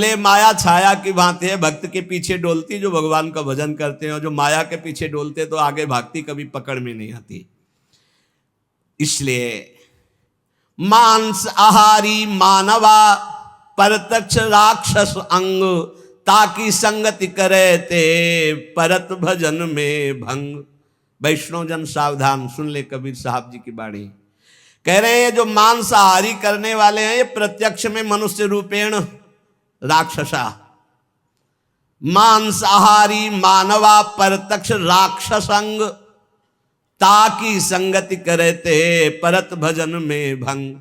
ले माया छाया की भांति है, भक्त के पीछे डोलती जो भगवान का भजन करते हैं, और जो माया के पीछे डोलते तो आगे भागती कभी पकड़ में नहीं आती। इसलिए मांस आहारी मानवा परतक्ष राक्षस अंग, ताकि संगति करे ते परत भजन में भंग। वैष्णव जन सावधान सुन ले कबीर साहब जी की बाणी। कह रहे हैं जो मांसाहारी करने वाले हैं ये प्रत्यक्ष में मनुष्य रूपेण राक्षसा, मांसाहारी मानवा परतक्ष राक्षसंग, ताकि संगति करते परत भजन में भंग।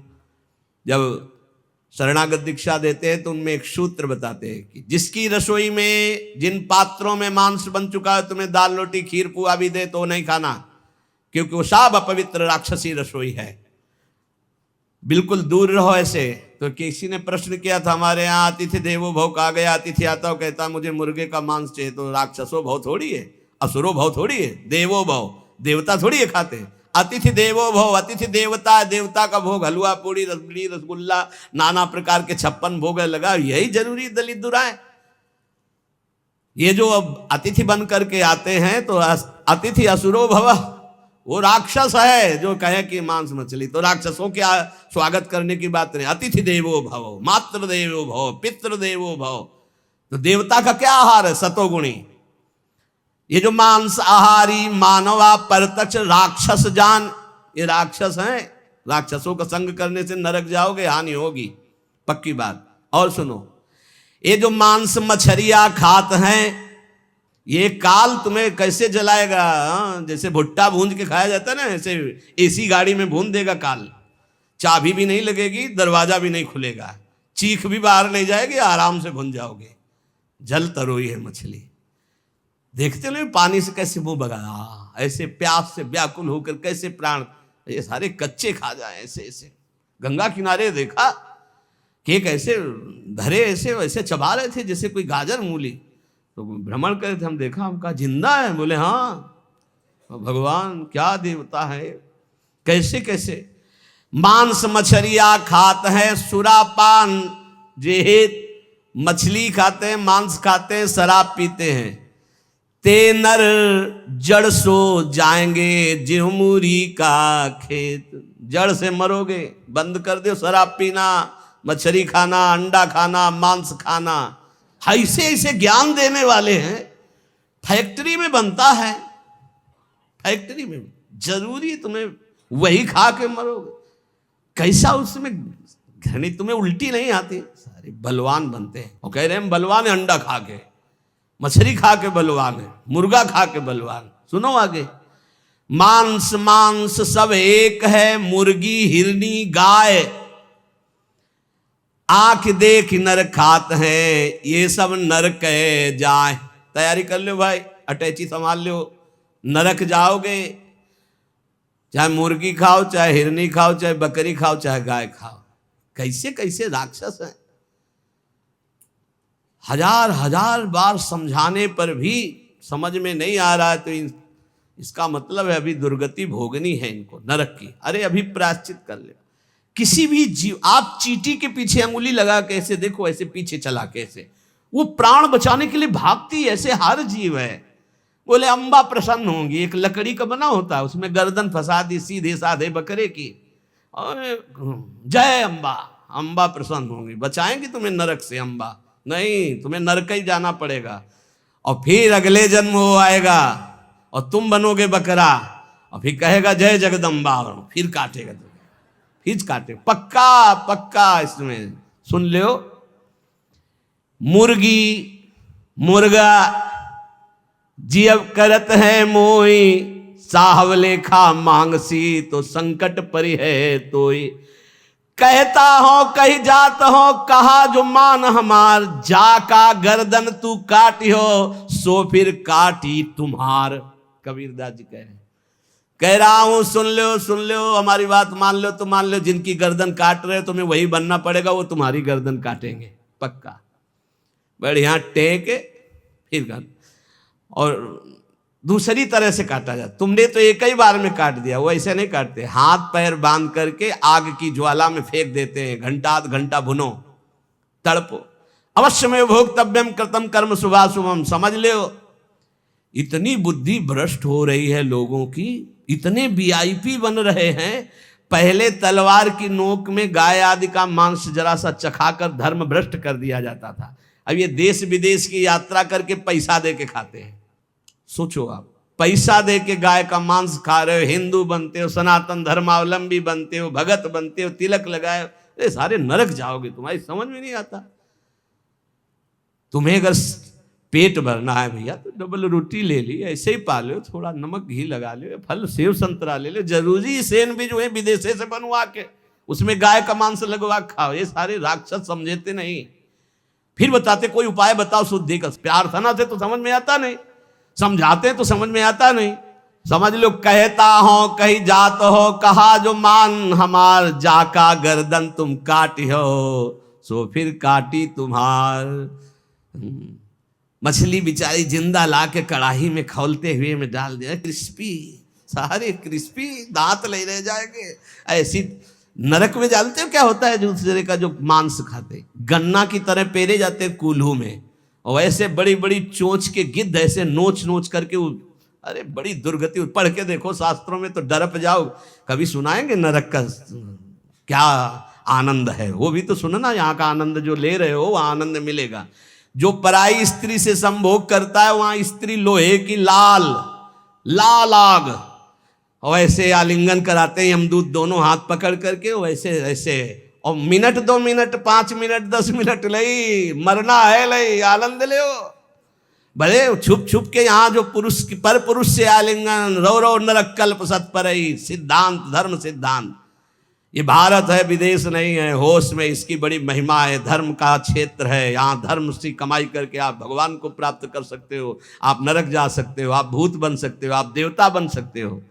जब शरणागत दीक्षा देते हैं तो उनमें एक सूत्र बताते हैं कि जिसकी रसोई में जिन पात्रों में मांस बन चुका है, तुम्हें दाल रोटी खीर पुआ भी दे तो नहीं खाना, क्योंकि वो सब अपवित्र राक्षसी रसोई है, बिल्कुल दूर रहो ऐसे। तो किसी ने प्रश्न किया था, हमारे यहाँ अतिथि देवो भव कहा गया, अतिथि आता हो कहता मुझे मुर्गे का मांस चाहिए, तो राक्षसो भव थोड़ी है, असुरो भव थोड़ी है, देवो भव देवता थोड़ी है खाते। अतिथि देवो भव, अतिथि देवता है, देवता का भोग हलवा पूड़ी रसगुल्ली रसगुल्ला नाना प्रकार के 56 भोग लगा, यही जरूरी दलित दुराए। ये जो अब अतिथि बन करके आते हैं तो अतिथि असुरो भव, वो राक्षस है जो कहे कि मांस मछली, तो राक्षसों के स्वागत करने की बात नहीं। अतिथि देवो भव, मातृ देवो भव, पितृ देवो भव, तो देवता का क्या आहार है? सतोगुणी। ये जो मांस आहारी मानवा परतक्ष राक्षस जान, ये राक्षस हैं, राक्षसों का संग करने से नरक जाओगे, हानि होगी पक्की बात। और सुनो, ये जो मांस मछरिया खात हैं, ये काल तुम्हें कैसे जलाएगा? जैसे भुट्टा भूंज के खाया जाता है ना, ऐसे एसी गाड़ी में भून देगा काल। चाबी भी नहीं लगेगी, दरवाजा भी नहीं खुलेगा, चीख भी बाहर नहीं जाएगी, आराम से भून जाओगे। जल तरोई है मछली, देखते नहीं पानी से कैसे मुंह बगा, ऐसे प्यास से व्याकुल होकर कैसे प्राण, ये सारे कच्चे खा जाए ऐसे ऐसे। गंगा किनारे देखा कि कैसे धरे ऐसे वैसे चबा रहे थे जैसे कोई गाजर मूली, तो भ्रमण करे थे, हम देखा, हम कहा जिंदा है? बोले हाँ, भगवान क्या देवता है, कैसे कैसे। मांस मछरिया खात है सुरापान जेहित, मछली खाते हैं, मांस खाते हैं, शराब पीते हैं। ते नर जड़ सो जाएंगे जिहमुरी का खेत, जड़ से मरोगे। बंद कर दो शराब पीना, मछली खाना, अंडा खाना, मांस खाना। ऐसे ऐसे ज्ञान देने वाले हैं, फैक्ट्री में बनता है, फैक्ट्री में जरूरी तुम्हें वही खा के मरोगे। कैसा उसमें घृणित, तुम्हें उल्टी नहीं आती? सारे बलवान बनते हैं और कह रहे हैं हम बलवान है, अंडा खा के, मछली खा के बलवान है, मुर्गा खा के बलवान। सुनो आगे, मांस मांस सब एक है, मुर्गी हिरनी गाय, आंख देख नर खात है, ये सब नरक जाए। तैयारी कर लो भाई, अटैची संभाल लो, नरक जाओगे। चाहे मुर्गी खाओ, चाहे हिरनी खाओ, चाहे बकरी खाओ, चाहे गाय खाओ। कैसे कैसे राक्षस हैं, हजार हजार बार समझाने पर भी समझ में नहीं आ रहा है, तो इसका मतलब है अभी दुर्गति भोगनी है इनको नरक की। अरे अभी प्रायश्चित कर ले। किसी भी जीव, आप चींटी के पीछे अंगुली लगा के ऐसे देखो, ऐसे पीछे चला के ऐसे, वो प्राण बचाने के लिए भागती, ऐसे हर जीव है। बोले अम्बा प्रसन्न होंगी, एक लकड़ी का बना होता है, उसमें गर्दन फंसा दी सीधे साधे बकरे की, और जय अम्बा, अम्बा प्रसन्न होंगी, बचाएंगी तुम्हें नरक से अम्बा। नहीं, तुम्हें नरक ही जाना पड़ेगा, और फिर अगले जन्म वो आएगा और तुम बनोगे बकरा, और फिर कहेगा जय जगदम्बा, और फिर काटेगा तुम्हें, फिर काटे। पक्का पक्का इसमें सुन लो। मुर्गी मुर्गा जियब करत है मोई, साहब लेखा मांगसी तो संकट परि है तोई। कहता हो कही जात हो, कहा जो मान हमार, जाका गर्दन तू काटियो सो फिर काटी तुम्हार। कबीरदास जी कह रहा हूं, सुन लो, हमारी बात मान लो तो मान लो, जिनकी गर्दन काट रहे हो तुम्हें वही बनना पड़ेगा, वो तुम्हारी गर्दन काटेंगे पक्का। बढ़िया टेक फिर कर, और दूसरी तरह से काटा जाता। तुमने तो एक ही बार में काट दिया, वो ऐसे नहीं काटते, हाथ पैर बांध करके आग की ज्वाला में फेंक देते हैं, घंटा आध घंटा भुनो, तड़पो, अवश्य में भोक्तव्यम कृतम कर्म शुभाशुभम। समझ लो इतनी बुद्धि भ्रष्ट हो रही है लोगों की, इतने वीआईपी बन रहे हैं। पहले तलवार की नोक में गाय आदि का मांस जरा सा चखाकर धर्म भ्रष्ट कर दिया जाता था। अब ये देश विदेश की यात्रा करके पैसा दे के खाते हैं। सोचो आप, पैसा दे के गाय का मांस खा रहे हो, हिंदू बनते हो, सनातन धर्मावलंबी बनते हो, भगत बनते हो, तिलक लगाए, अरे सारे नरक जाओगे। तुम्हारी समझ में नहीं आता। तुम्हें अगर पेट भरना है भैया तो डबल रोटी ले ली, ऐसे ही पालो, थोड़ा नमक घी लगा लो, फल सेव संतरा ले लो, जरूरी सेन भी जो है विदेशे से बनवा के उसमें गाय का मांस लगवा खाओ। ये सारे राक्षस समझते नहीं। फिर बताते कोई उपाय बताओ शुद्धि का। प्रार्थना से तो समझ में आता नहीं, समझाते तो समझ में आता नहीं। समझ लो कहता हो कहीं जात हो, कहा जो मान हमार, जाका गर्दन तुम काटी हो सो फिर काटी तुम्हार। मछली बेचारी जिंदा ला के कड़ाही में खौलते हुए में डाल दिया, क्रिस्पी, सारे क्रिस्पी, दांत ले रह जाएंगे। ऐसी नरक में जानते हो क्या होता है दूसरे का जो मांस खाते, गन्ना की तरह पेरे जाते हैं कूल्हू में, और ऐसे बड़ी बड़ी चोंच के गिद्ध ऐसे नोच नोच करके, अरे बड़ी दुर्गति। पढ़ के देखो शास्त्रों में तो डरप जाओ। कभी सुनाएंगे नरक का क्या आनंद है, वो भी तो सुनना। यहाँ का आनंद जो ले रहे हो वो आनंद मिलेगा। जो पराई स्त्री से संभोग करता है वहां स्त्री लोहे की लाल लाल आग, और ऐसे आलिंगन कराते हैं यमदूत दोनों हाथ पकड़ करके, वैसे ऐसे, और मिनट 2 मिनट 5 मिनट 10 मिनट लई मरना है, लई आनंद ले। भले छुप छुप के यहाँ जो पुरुष पर पुरुष से आलिंगन, रो रो नरक कल्प सत्परई, सिद्धांत धर्म सिद्धांत। ये भारत है, विदेश नहीं है। होश में इसकी बड़ी महिमा है। धर्म का क्षेत्र है, यहाँ धर्म से कमाई करके आप भगवान को प्राप्त कर सकते हो, आप नरक जा सकते हो, आप भूत बन सकते हो, आप देवता बन सकते हो।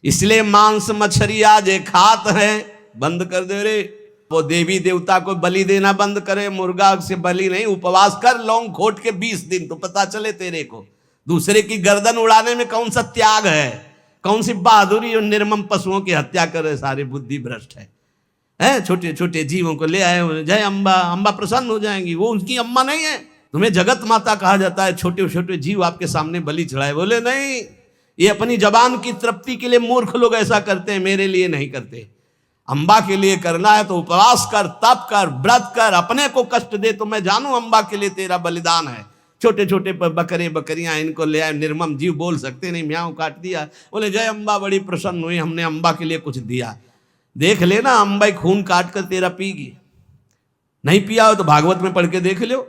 इसलिए मांस मछलियां जे खात है बंद कर दे रे। वो देवी देवता को बलि देना बंद करे, मुर्गा से बलि नहीं, उपवास कर लौंग खोट के 20 दिन, तो पता चले तेरे को दूसरे की गर्दन उड़ाने में कौन सा त्याग है, कौन सी बहादुरी। और निर्मम पशुओं की हत्या करे, सारे बुद्धि भ्रष्ट है। छोटे छोटे जीवों को ले आए, जय अम्बा, अम्बा प्रसन्न हो जाएंगी। वो उनकी अम्मा नहीं है, तुम्हें जगत माता कहा जाता है। छोटे छोटे जीव आपके सामने बलि चढ़ाए, बोले नहीं, ये अपनी जबान की तृप्ति के लिए मूर्ख लोग ऐसा करते हैं, मेरे लिए नहीं करते। अम्बा के लिए करना है तो उपवास कर, तप कर, व्रत कर, अपने को कष्ट दे तो मैं जानू अम्बा के लिए तेरा बलिदान है। छोटे छोटे बकरे बकरियां इनको ले आए, निर्मम जीव बोल सकते नहीं, म्याऊं काट दिया, बोले जय अम्बा बड़ी प्रसन्न हुई, हमने अम्बा के लिए कुछ दिया। देख लेना अम्बा खून काट कर तेरा पीगी। नहीं पिया हो तो भागवत में पढ़ के देख लो।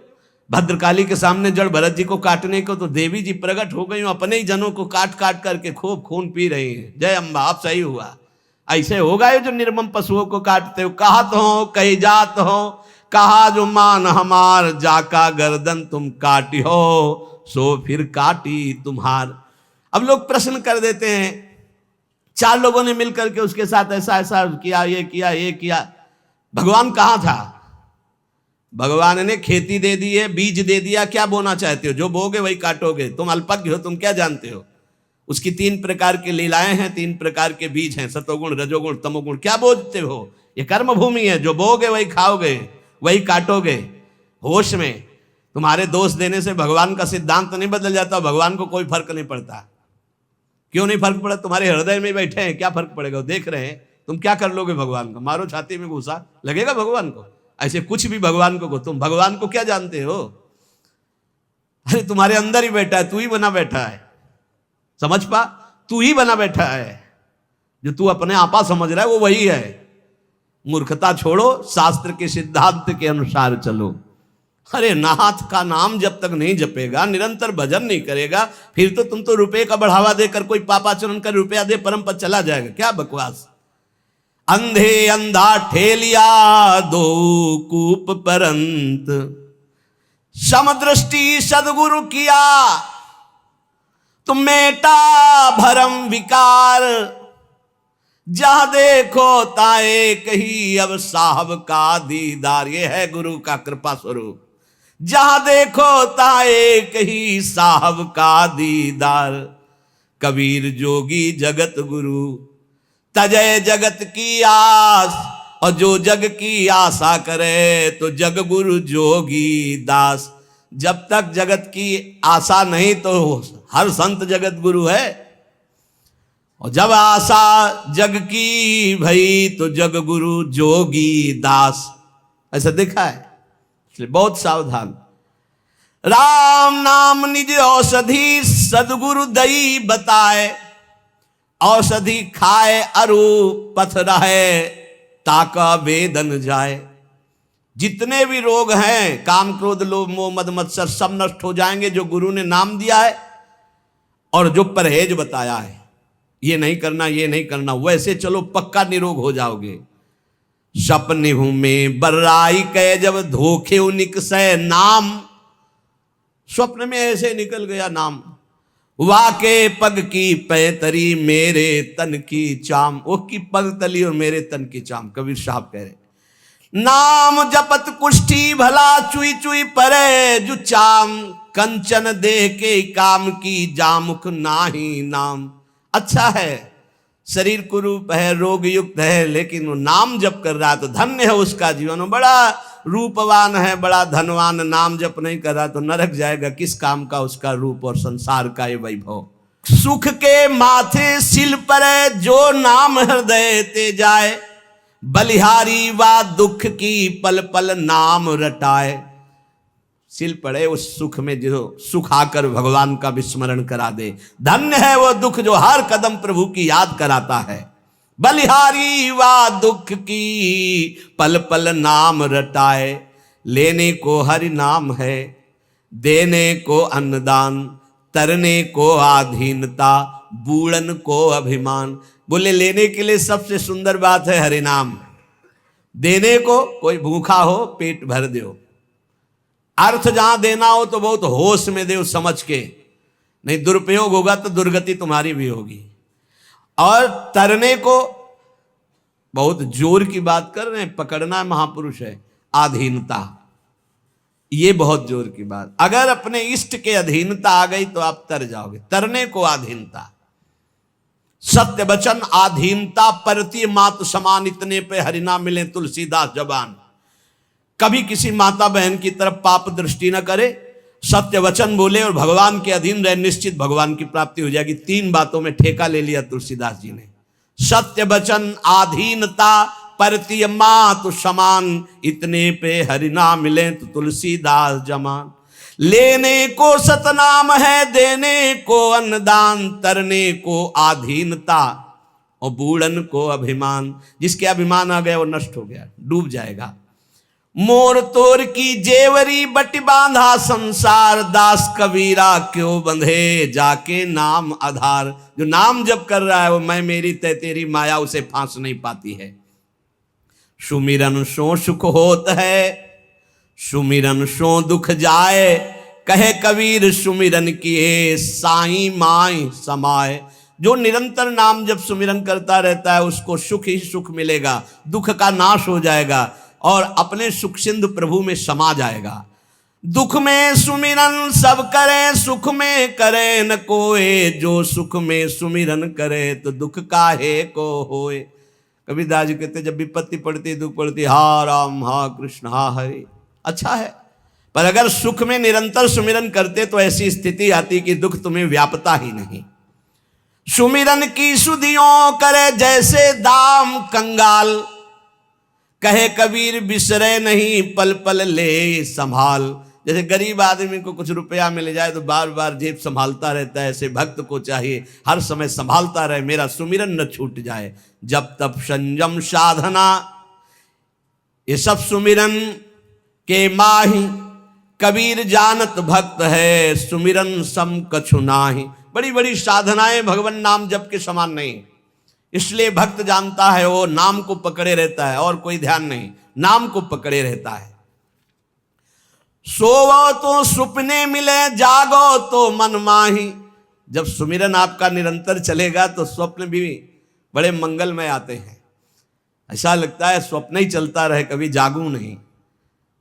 भद्रकाली के सामने जड़ भरत जी को काटने को तो देवी जी प्रकट हो गई, अपने ही जनों को काट काट करके खूब खून पी रही हैं। जय अम्बा, आप सही हुआ। ऐसे होगा ये जो निर्मम पशुओं को काटते हो। कहत हो कही जात हो, कहा जो मान हमार, जाका गर्दन तुम काटी हो सो फिर काटी तुम्हार। अब लोग प्रश्न कर देते हैं, 4 लोगों ने मिलकर के उसके साथ ऐसा ऐसा किया, ये किया, ये किया, भगवान कहाँ था? भगवान ने खेती दे दी है, बीज दे दिया, क्या बोना चाहते हो? जो बोगे वही काटोगे। तुम अल्पज्ञ हो, तुम क्या जानते हो? उसकी 3 प्रकार की लीलाएं हैं, 3 प्रकार के बीज हैं, सतोगुण रजोगुण तमोगुण। क्या बोझते हो? ये कर्म भूमि है, जो बोगे वही खाओगे, वही काटोगे। होश में तुम्हारे दोष देने से भगवान का सिद्धांत नहीं बदल जाता, भगवान को कोई फर्क नहीं पड़ता। क्यों नहीं फर्क पड़ा? तुम्हारे हृदय में बैठे हैं, क्या फर्क पड़ेगा? देख रहे हैं, तुम क्या कर लोगे भगवान को? मारो छाती में घुसा, लगेगा भगवान को? ऐसे कुछ भी भगवान को तुम भगवान को क्या जानते हो? अरे तुम्हारे अंदर ही बैठा है, तू ही बना बैठा है। समझ पा, तू ही बना बैठा है। जो तू अपने आपा समझ रहा है वो वही है। मूर्खता छोड़ो, शास्त्र के सिद्धांत के अनुसार चलो। अरे नाथ का नाम जब तक नहीं जपेगा, निरंतर भजन नहीं करेगा, फिर तो तुम तो रुपए का बढ़ावा देकर कोई पापाचरण कर रुपया दे परम पद चला जाएगा। क्या बकवास। अंधे अंधा ठेलिया दो कूप परंत, समदृष्टि सदगुरु किया तुम मेटा भरम विकार। जहां देखो ताए कही अब साहब का दीदार। ये है गुरु का कृपा स्वरूप। जहां देखो ताए कही साहब का दीदार। कबीर जोगी जगत गुरु, तजय जगत की आस, और जो जग की आशा करे तो जग गुरु जोगी दास। जब तक जगत की आशा नहीं तो हर संत जगत गुरु है, और जब आशा जग की भई तो जग गुरु जोगी दास। ऐसा देखा है, इसलिए बहुत सावधान। राम नाम निज औषधि सदगुरु दई बताए, औषधि खाए अरु पथ रहे ताका वेदन जाए। जितने भी रोग हैं, काम क्रोध लोभ मोह मद मत्सर, सब नष्ट हो जाएंगे जो गुरु ने नाम दिया है और जो परहेज बताया है, ये नहीं करना ये नहीं करना, वैसे चलो पक्का निरोग हो जाओगे। सपने में बर्राई कह जब धोखे निकसे नाम, स्वप्न में ऐसे निकल गया नाम। वाके पग की पैतरी मेरे तन की चाम, वो की पग तली और मेरे तन की चाम। कबीर साहब कह रहे नाम जपत कुष्ठी भला चुई चुई परे जु चाम, कंचन दे के काम की जामुख नाही नाम। अच्छा है, शरीर कुरूप है, रोग युक्त है, लेकिन वो नाम जप कर रहा है तो धन्य है उसका जीवन। बड़ा रूपवान है, बड़ा धनवान, नाम जप नहीं कर रहा तो नरक जाएगा। किस काम का उसका रूप और संसार का ये वैभव। सुख के माथे सिल परे जो नाम हृदय ते जाए, बलिहारी वा दुख की पल पल नाम रटाए। सिल पड़े उस सुख में जो सुख आकर भगवान का विस्मरण करा दे। धन्य है वो दुख जो हर कदम प्रभु की याद कराता है। बलिहारी वा दुख की पल पल नाम रटाए, लेने को हरि नाम है, देने को अन्नदान, तरने को आधीनता, बूढ़न को अभिमान। बोले लेने के लिए सबसे सुंदर बात है हरि नाम, देने को कोई भूखा हो पेट भर दो। अर्थ जहां देना हो तो बहुत होश में दो, समझ के, नहीं दुरुपयोग होगा तो दुर्गति तुम्हारी भी होगी। और तरने को बहुत जोर की बात कर रहे हैं, पकड़ना महापुरुष है, अधीनता, ये बहुत जोर की बात। अगर अपने इष्ट के अधीनता आ गई तो आप तर जाओगे। तरने को अधीनता, सत्य वचन आधीनता, परती मात समान, इतने पे हरिना मिले तुलसीदास जबान। कभी किसी माता बहन की तरफ पाप दृष्टि न करे, सत्य वचन बोले और भगवान के अधीन रहे, निश्चित भगवान की प्राप्ति हो जाएगी। 3 बातों में ठेका ले लिया तुलसीदास जी ने, सत्य वचन आधीनता परतीय मात समान, इतने पे हरिना मिले तो तुलसीदास जमान। लेने को सतनाम है, देने को अन्नदान, तरने को आधीनता और बूढ़न को अभिमान। जिसके अभिमान आ गया वो नष्ट हो गया, डूब जाएगा। मोर तोर की जेवरी बट बांधा संसार, दास कबीरा क्यों बंधे जाके नाम आधार। जो नाम जप कर रहा है वो मैं मेरी तय तेरी माया उसे फांस नहीं पाती है। सुमिरन सो सुख होत है, सुमिरन सो दुख जाए, कहे कबीर सुमिरन किए साई माई समाए। जो निरंतर नाम जब सुमिरन करता रहता है उसको सुख ही सुख मिलेगा, दुख का नाश हो जाएगा और अपने सुख सिंधु प्रभु में समा जाएगा। दुख में सुमिरन सब करे, सुख में करे न कोई, जो सुख में सुमिरन करे तो दुख काहे को होए। कबीरदास जी कहते जब विपत्ति पड़ती दुख पड़ती, हा राम हा कृष्ण हा हरि। अच्छा है, पर अगर सुख में निरंतर सुमिरन करते तो ऐसी स्थिति आती कि दुख तुम्हें व्यापता ही नहीं। सुमिरन की सुधियों करे जैसे दाम कंगाल, कहे कबीर बिसरे नहीं पल पल ले संभाल। जैसे गरीब आदमी को कुछ रुपया मिल जाए तो बार बार जेब संभालता रहता है, ऐसे भक्त को चाहिए हर समय संभालता रहे, मेरा सुमिरन न छूट जाए। जब तब संयम साधना, ये सब सुमिरन के माही, कबीर जानत भक्त है, सुमिरन सम कछु नाही। बड़ी बड़ी साधनाएं भगवान नाम जप के समान नहीं, इसलिए भक्त जानता है वो नाम को पकड़े रहता है और कोई ध्यान नहीं, नाम को पकड़े रहता है। सोवो तो सुपने मिले, जागो तो मन माही। जब सुमिरन आपका निरंतर चलेगा तो स्वप्न भी बड़े मंगलमय आते हैं। ऐसा लगता है स्वप्न ही चलता रहे, कभी जागूं नहीं।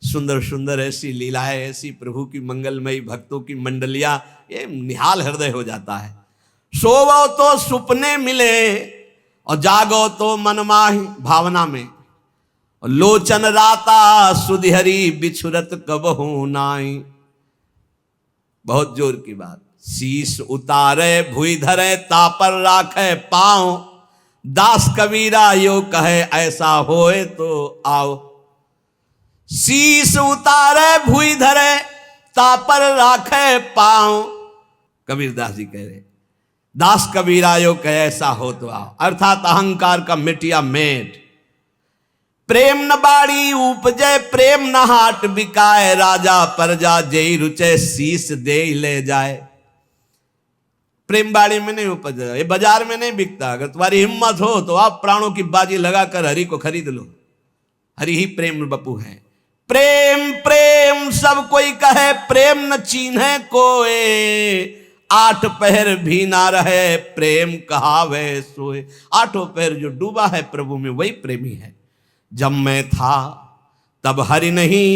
सुंदर सुंदर ऐसी लीलाएं, ऐसी प्रभु की मंगलमयी भक्तों की मंडलियां, ये निहाल हृदय हो जाता है। सोवो तो सुपने मिले और जागो तो मन माही, भावना में। लोचन राता सुधिहरी बिछुरत कबहू नाई। बहुत जोर की बात। शीश उतारे भुई धरे तापर राखे पांव, दास कबीरा यो कहे ऐसा होए तो आओ। शीश उतारे भुई धरे तापर राखे पांव, कबीर दास जी कह रहे दास कबीरा यो कहे ऐसा हो तो आओ। अर्थात अहंकार का मिटिया मेट। प्रेम न बाड़ी उपजे प्रेम न हाट बिकाए, राजा प्रजा जेई रुचे शीश दे ले जाए। प्रेम बाड़ी में नहीं उपज, ये बाजार में नहीं बिकता। अगर तुम्हारी हिम्मत हो तो आप प्राणों की बाजी लगाकर हरि को खरीद लो। हरि ही प्रेम बपू है। प्रेम प्रेम सब कोई कहे, प्रेम न चीन्हे कोई। आठ पहर भी ना रहे प्रेम कहावे सोए। आठों पहर जो डूबा है प्रभु में वही प्रेमी है। जब मैं था तब हरि नहीं,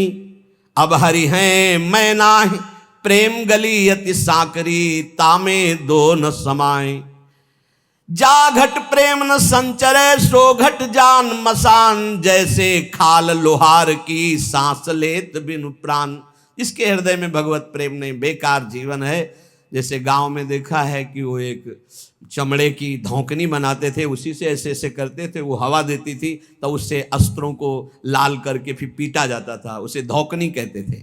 अब हरि हैं मैं नाही। प्रेम गली अति साकरी तामे दो न समाए। जा घट प्रेम न संचरे सो घट जान मसान, जैसे खाल लोहार की सांस लेत बिनु प्राण। इसके हृदय में भगवत प्रेम नहीं, बेकार जीवन है। जैसे गांव में देखा है कि वो एक चमड़े की धौकनी बनाते थे, उसी से ऐसे ऐसे करते थे, वो हवा देती थी तो उससे अस्त्रों को लाल करके फिर पीटा जाता था, उसे धौकनी कहते थे।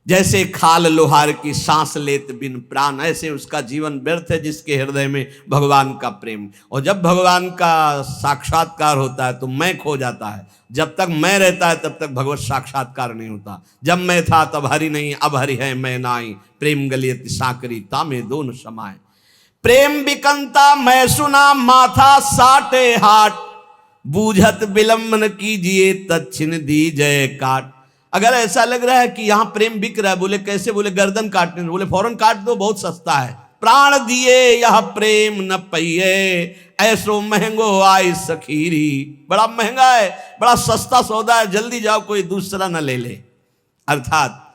जैसे खाल लोहार की सांस लेत बिन प्राण, ऐसे उसका जीवन व्यर्थ है जिसके हृदय में भगवान का प्रेम। और जब भगवान का साक्षात्कार होता है तो मैं खो जाता है। जब तक मैं रहता है तब तक भगवत साक्षात्कार नहीं होता। जब मैं था तब हरि नहीं, अब हरि है मैं नाई। प्रेम गलियत साकरी तामे दोनों समाए। प्रेम बिकंता मैं सुना माथा साटे हाट, बूझत विलंबन कीजिए तच्छिन दीजय काट। अगर ऐसा लग रहा है कि यहां प्रेम बिक रहा है, बोले कैसे? बोले गर्दन काटने, बोले फौरन काट दो, बहुत सस्ता है। प्राण दिए यह प्रेम न पइए, ऐसो महंगो आई सखीरी। बड़ा महंगा है, बड़ा सस्ता सौदा है, जल्दी जाओ कोई दूसरा न ले ले। अर्थात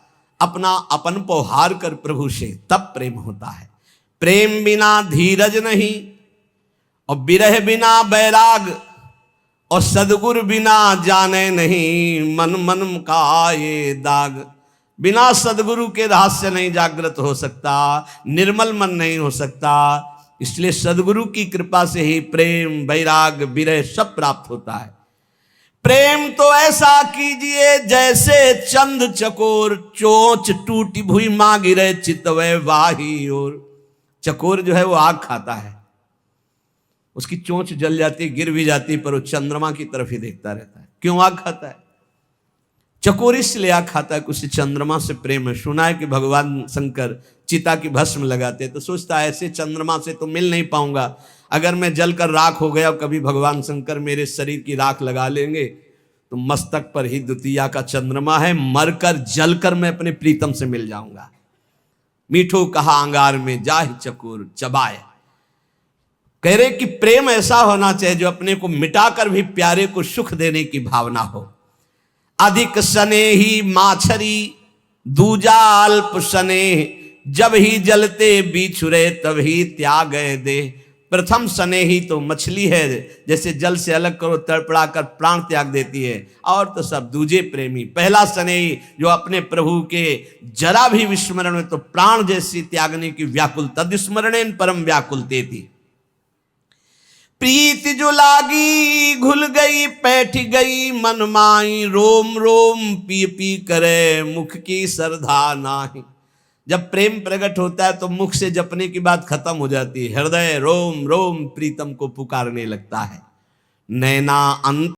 अपना अपन को हार कर प्रभु से तब प्रेम होता है। प्रेम बिना धीरज नहीं, और विरह बिना बैराग, और सदगुरु बिना जाने नहीं मन मन का ये दाग। बिना सदगुरु के रहस्य नहीं जागृत हो सकता, निर्मल मन नहीं हो सकता। इसलिए सदगुरु की कृपा से ही प्रेम वैराग विरह सब प्राप्त होता है। प्रेम तो ऐसा कीजिए जैसे चंद चकोर, चोंच टूटी भुई मां गिरे चितवे वाही और। चकोर जो है वो आग खाता है, उसकी चोंच जल जाती, गिर भी जाती, पर वो चंद्रमा की तरफ ही देखता रहता है। क्यों आग खाता है? चकोर इसलिए आग खाता है कि उसे चंद्रमा से प्रेम है। सुना है कि भगवान शंकर चिता की भस्म लगाते, तो सोचता है ऐसे चंद्रमा से तो मिल नहीं पाऊंगा, अगर मैं जलकर राख हो गया, कभी भगवान शंकर मेरे शरीर की राख लगा लेंगे तो मस्तक पर ही द्वितीया का चंद्रमा है, मरकर जलकर मैं अपने प्रीतम से मिल जाऊंगा। मीठो कहा अंगार में जाहि चकोर चबाए। कह रहे कि प्रेम ऐसा होना चाहिए जो अपने को मिटाकर भी प्यारे को सुख देने की भावना हो। अधिक स्नेही माछरी दूजा अल्प स्नेह, जब ही जलते बिछुरे तभी त्याग दे। प्रथम स्नेही तो मछली है, जैसे जल से अलग करो तड़पड़ा कर प्राण त्याग देती है, और तो सब दूजे प्रेमी। पहला स्नेही जो अपने प्रभु के जरा भी विस्मरण में तो प्राण जैसी त्यागने की व्याकुल, तद्स्मरणेन परम व्याकुल थी। प्रीति जो लागी घुल गई पैठ गई मन माई, रोम रोम पी पी करे मुख की श्रद्धा नाही। जब प्रेम प्रकट होता है तो मुख से जपने की बात खत्म हो जाती है, हृदय रोम रोम प्रीतम को पुकारने लगता है। नैना अंत